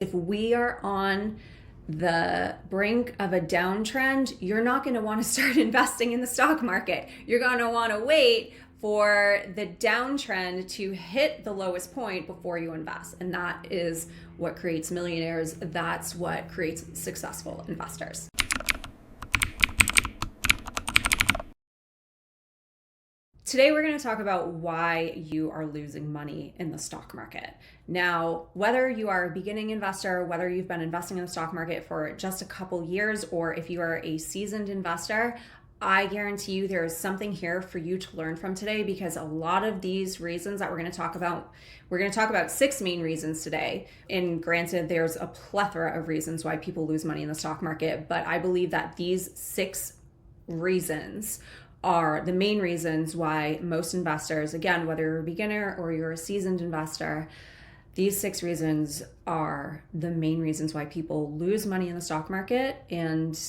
If we are on the brink of a downtrend, you're not going to want to start investing in the stock market. You're going to want to wait for the downtrend to hit the lowest point before you invest. And that is what creates millionaires. That's what creates successful investors. Today, we're going to talk about why you are losing money in the stock market. Now, whether you are a beginning investor, whether you've been investing in the stock market for just a couple years, or if you are a seasoned investor, I guarantee you there is something here for you to learn from today, because a lot of these reasons that we're going to talk about 6 main reasons today. And granted, there's a plethora of reasons why people lose money in the stock market, but I believe that these 6 reasons are the main reasons why most investors, again, whether you're a beginner or you're a seasoned investor, these 6 reasons are the main reasons why people lose money in the stock market. And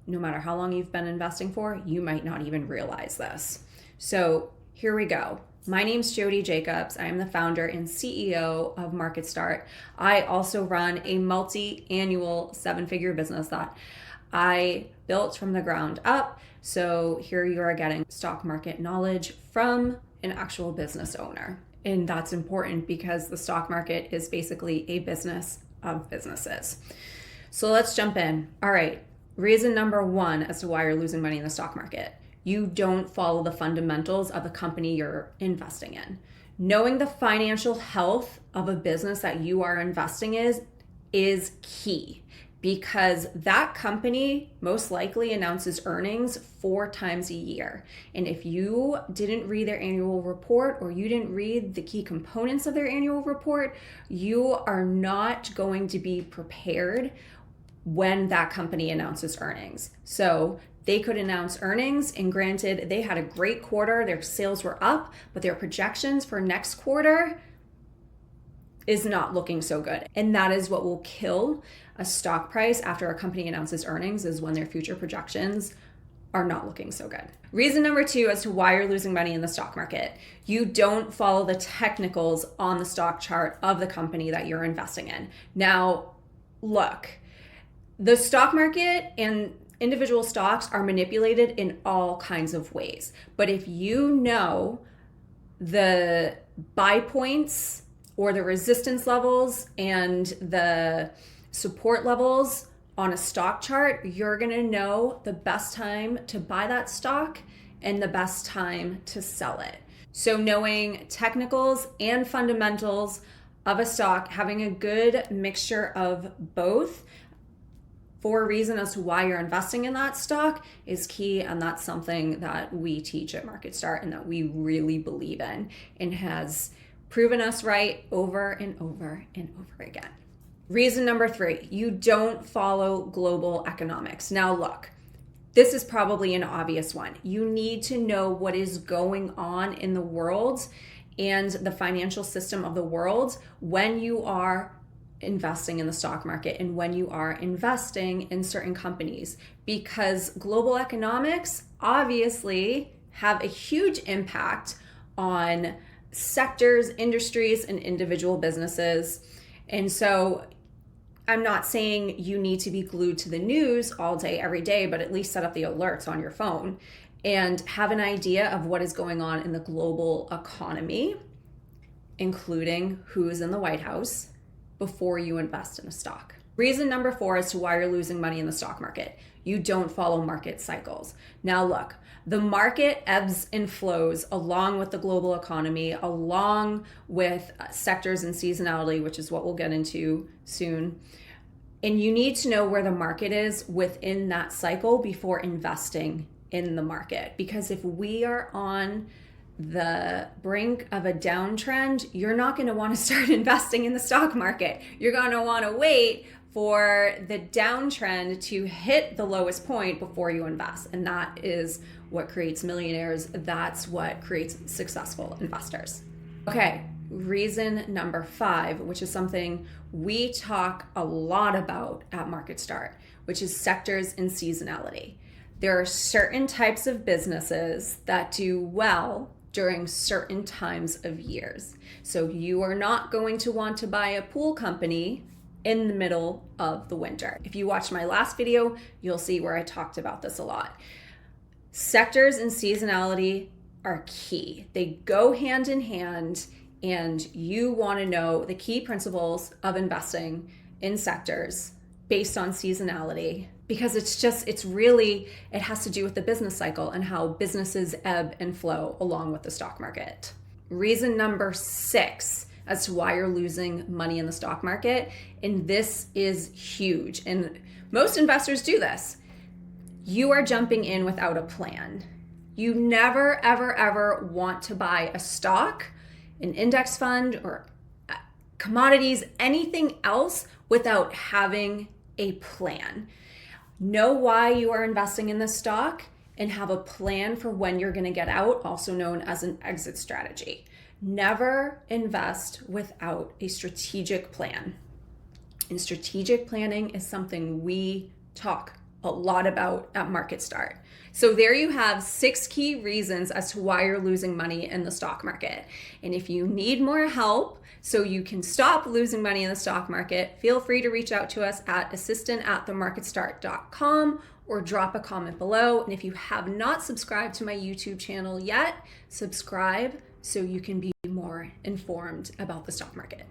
no matter how long you've been investing for, you might not even realize this. So here we go. My name's Jody Jacobs. I am the founder and CEO of MarketStart. I also run a multi-annual 7-figure business that I built from the ground up. So here you are getting stock market knowledge from an actual business owner. And that's important because the stock market is basically a business of businesses. So let's jump in. All right. Reason number 1 as to why you're losing money in the stock market. You don't follow the fundamentals of the company you're investing in. Knowing the financial health of a business that you are investing in is key, because that company most likely announces earnings 4 times a year. And if you didn't read their annual report, or you didn't read the key components of their annual report, you are not going to be prepared when that company announces earnings. So they could announce earnings, and granted, they had a great quarter, their sales were up, but their projections for next quarter is not looking so good. And that is what will kill a stock price after a company announces earnings, is when their future projections are not looking so good. Reason number 2 as to why you're losing money in the stock market. You don't follow the technicals on the stock chart of the company that you're investing in. Now, look, the stock market and individual stocks are manipulated in all kinds of ways. But if you know the buy points or the resistance levels and the support levels on a stock chart, you're going to know the best time to buy that stock and the best time to sell it. So knowing technicals and fundamentals of a stock, having a good mixture of both for a reason as to why you're investing in that stock is key. And that's something that we teach at MarketStart and that we really believe in, and has proven us right over and over and over again. Reason number 3, you don't follow global economics. Now look, this is probably an obvious one. You need to know what is going on in the world and the financial system of the world when you are investing in the stock market and when you are investing in certain companies, because global economics obviously have a huge impact on sectors, industries, and individual businesses. And so I'm not saying you need to be glued to the news all day, every day, but at least set up the alerts on your phone and have an idea of what is going on in the global economy, including who's in the White House, before you invest in a stock. Reason number 4 as to why you're losing money in the stock market. You don't follow market cycles. Now look, the market ebbs and flows along with the global economy, along with sectors and seasonality, which is what we'll get into soon. And you need to know where the market is within that cycle before investing in the market. Because if we are on the brink of a downtrend, you're not going to want to start investing in the stock market. You're going to want to wait for the downtrend to hit the lowest point before you invest. And that is what creates millionaires. That's what creates successful investors. Okay, reason number 5, which is something we talk a lot about at MarketStart, which is sectors and seasonality. There are certain types of businesses that do well during certain times of years. So you are not going to want to buy a pool company in the middle of the winter. If you watched my last video, you'll see where I talked about this a lot. Sectors and seasonality are key. They go hand in hand, and you want to know the key principles of investing in sectors based on seasonality, because it has to do with the business cycle and how businesses ebb and flow along with the stock market. Reason number 6 as to why you're losing money in the stock market, and this is huge, and most investors do this. You are jumping in without a plan. You never, ever, ever want to buy a stock, an index fund, or commodities, anything else without having a plan. Know why you are investing in this stock and have a plan for when you're going to get out, also known as an exit strategy. Never invest without a strategic plan. And strategic planning is something we talk a lot about at Market Start. So there you have 6 key reasons as to why you're losing money in the stock market. And if you need more help so you can stop losing money in the stock market, feel free to reach out to us at assistant@themarketstart.com or drop a comment below. And if you have not subscribed to my YouTube channel yet, subscribe so you can be more informed about the stock market.